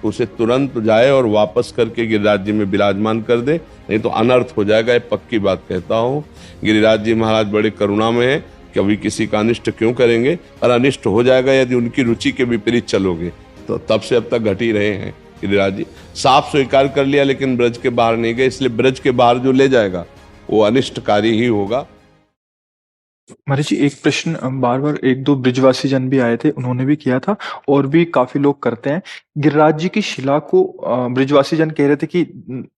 तो उसे तुरंत जाए और वापस करके गिरिराज जी में विराजमान कर दे, नहीं तो अनर्थ हो जाएगा। ये पक्की बात कहता हूँ। गिरिराज जी महाराज बड़े करुणा में हैं, कभी किसी का अनिष्ट क्यों करेंगे, और अनिष्ट हो जाएगा यदि उनकी रुचि के विपरीत चलोगे। तो तब से अब तक घट ही रहे हैं गिरिराज जी। साफ स्वीकार कर लिया लेकिन ब्रज के बाहर नहीं गए, इसलिए ब्रज के बाहर जो ले जाएगा वो अनिष्टकारी ही होगा। महाराज जी, एक प्रश्न बार बार एक दो ब्रिजवासी जन भी आए थे, उन्होंने भी किया था और भी काफी लोग करते हैं। गिरिराज जी की शिला को ब्रिजवासी जन कह रहे थे कि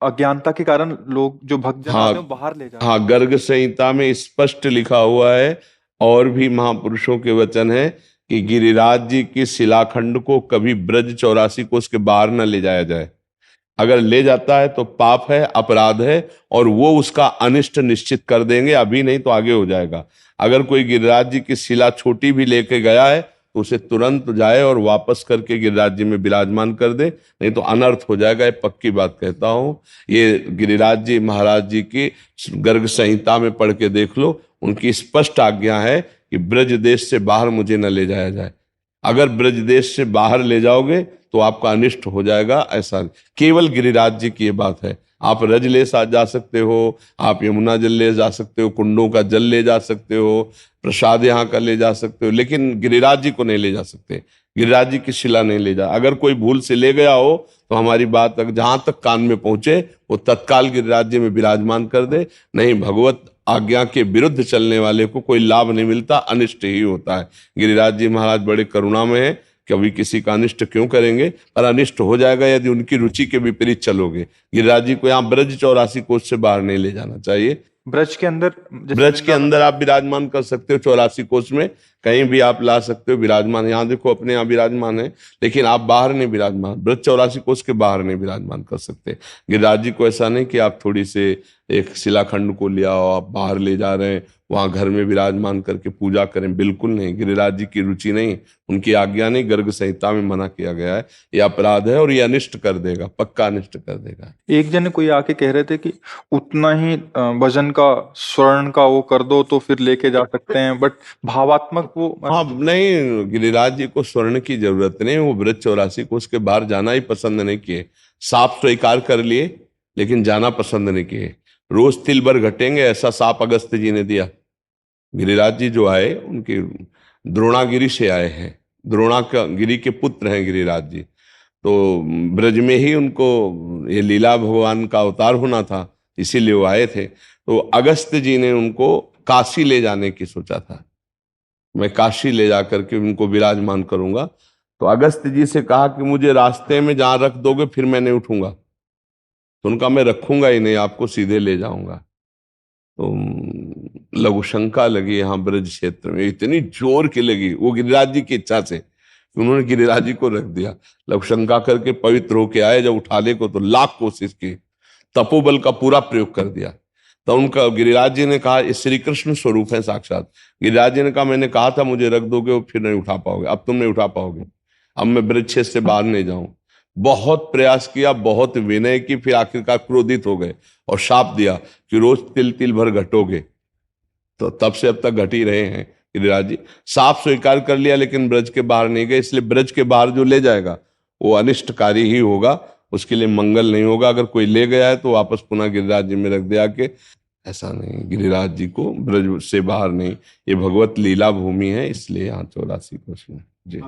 अज्ञानता के कारण लोग जो भक्तजन हाँ आते हैं वो बाहर ले जाते हैं। हाँ, गर्ग संहिता में स्पष्ट लिखा हुआ है, और भी महापुरुषों के वचन है कि गिरिराज जी की शिलाखंड को कभी ब्रज 84 कोस के बाहर न ले जाया जाए। अगर ले जाता है तो पाप है, अपराध है, और वो उसका अनिष्ट निश्चित कर देंगे। अभी नहीं तो आगे हो जाएगा। अगर कोई गिरिराज जी की शिला छोटी भी लेके गया है तो उसे तुरंत जाए और वापस करके गिरिराज जी में विराजमान कर दे, नहीं तो अनर्थ हो जाएगा। ये पक्की बात कहता हूँ। ये गिरिराज जी महाराज जी की गर्ग संहिता में पढ़ के देख लो, उनकी स्पष्ट आज्ञा है कि ब्रज देश से बाहर मुझे न ले जाया जाए। अगर ब्रज देश से बाहर ले जाओगे तो आपका अनिष्ट हो जाएगा। ऐसा केवल गिरिराज जी की ये बात है। आप रज ले जा सकते हो, आप यमुना जल ले जा सकते हो, कुंडों का जल ले जा सकते हो, प्रसाद यहाँ का ले जा सकते हो, लेकिन गिरिराज जी को नहीं ले जा सकते। गिरिराज जी की शिला नहीं ले जा। अगर कोई भूल से ले गया हो तो हमारी बात जहां तक कान में पहुंचे वो तत्काल गिरिराज जी में विराजमान कर दे। नहीं, भगवत आज्ञा के विरुद्ध चलने वाले को कोई लाभ नहीं मिलता, अनिष्ट ही होता है। गिरिराज जी महाराज बड़े करुणा में है, कभी किसी का अनिष्ट क्यों करेंगे, पर अनिष्ट हो जाएगा यदि उनकी रुचि के विपरीत चलोगे। गिरिराज जी को यहाँ ब्रज 84 कोस से बाहर नहीं ले जाना चाहिए। ब्रज के अंदर जैसे ब्रज के वृंदावन। अंदर आप विराजमान कर सकते हो, 84 कोस में कहीं भी आप ला सकते हो विराजमान। यहाँ देखो अपने यहाँ विराजमान है, लेकिन आप बाहर नहीं विराजमान, ब्रज 84 कोस के बाहर नहीं विराजमान कर सकते। गिरिराज जी को ऐसा नहीं कि आप थोड़ी से एक शिलाखंड को ले आओ, आप बाहर ले जा रहे हैं, वहां घर में विराजमान करके पूजा करें, बिल्कुल नहीं। गिरिराज जी की रुचि नहीं, उनकी आज्ञा नहीं, गर्ग संहिता में मना किया गया है। ये अपराध है और ये अनिष्ट कर देगा, पक्का अनिष्ट कर देगा। एक जन कोई आके कह रहे थे कि उतना ही वजन का स्वर्ण का वो कर दो तो फिर लेके जा सकते हैं, बट भावात्मक वो हाँ नहीं, गिरिराज जी को स्वर्ण की जरूरत नहीं, वो ब्रज 84 को उसके बाहर जाना ही पसंद नहीं किए। साफ स्वीकार कर लिए लेकिन जाना पसंद नहीं किए। रोज तिल भर घटेंगे ऐसा साप अगस्त्य जी ने दिया। गिरिराज जी जो आए उनकी द्रोणागिरी से आए हैं, द्रोणा का गिरी के पुत्र हैं गिरिराज जी। तो ब्रज में ही उनको ये लीला भगवान का अवतार होना था, इसीलिए वो आए थे। तो अगस्त्य जी ने उनको काशी ले जाने की सोचा था, मैं काशी ले जाकर के उनको विराजमान करूंगा। तो अगस्त्य जी से कहा कि मुझे रास्ते में जहां रख दोगे फिर मैं नहीं उठूंगा। तो उनका मैं रखूंगा ही नहीं, आपको सीधे ले जाऊंगा। तो लघु शंका लगी यहाँ ब्रज क्षेत्र में, इतनी जोर की लगी, वो गिरिराज जी की इच्छा से कि उन्होंने गिरिराज जी को रख दिया। लघु शंका करके पवित्र होके आए, जब उठाने को तो लाख कोशिश की, तपोबल का पूरा प्रयोग कर दिया। तो उनका गिरिराज जी ने कहा, ये श्री कृष्ण स्वरूप है साक्षात। गिरिराज जी ने कहा, मैंने कहा था मुझे रख दोगे, वो फिर नहीं उठा पाओगे, अब तुम नहीं उठा पाओगे, अब मैं ब्रज क्षेत्र से बाहर नहीं जाऊं। बहुत प्रयास किया, बहुत विनय की, फिर आखिरकार क्रोधित हो गए और शाप दिया कि रोज तिल तिल भर घटोगे। तो तब से अब तक घट ही रहे हैं गिरिराज जी। साफ स्वीकार कर लिया लेकिन ब्रज के बाहर नहीं गए, इसलिए ब्रज के बाहर जो ले जाएगा वो अनिष्टकारी ही होगा, उसके लिए मंगल नहीं होगा। अगर कोई ले गया है तो वापस पुनः गिरिराज जी में रख दिया के, ऐसा नहीं। गिरिराज जी को ब्रज से बाहर नहीं, ये भगवत लीला भूमि है, इसलिए यहाँ 84 कोस में जी।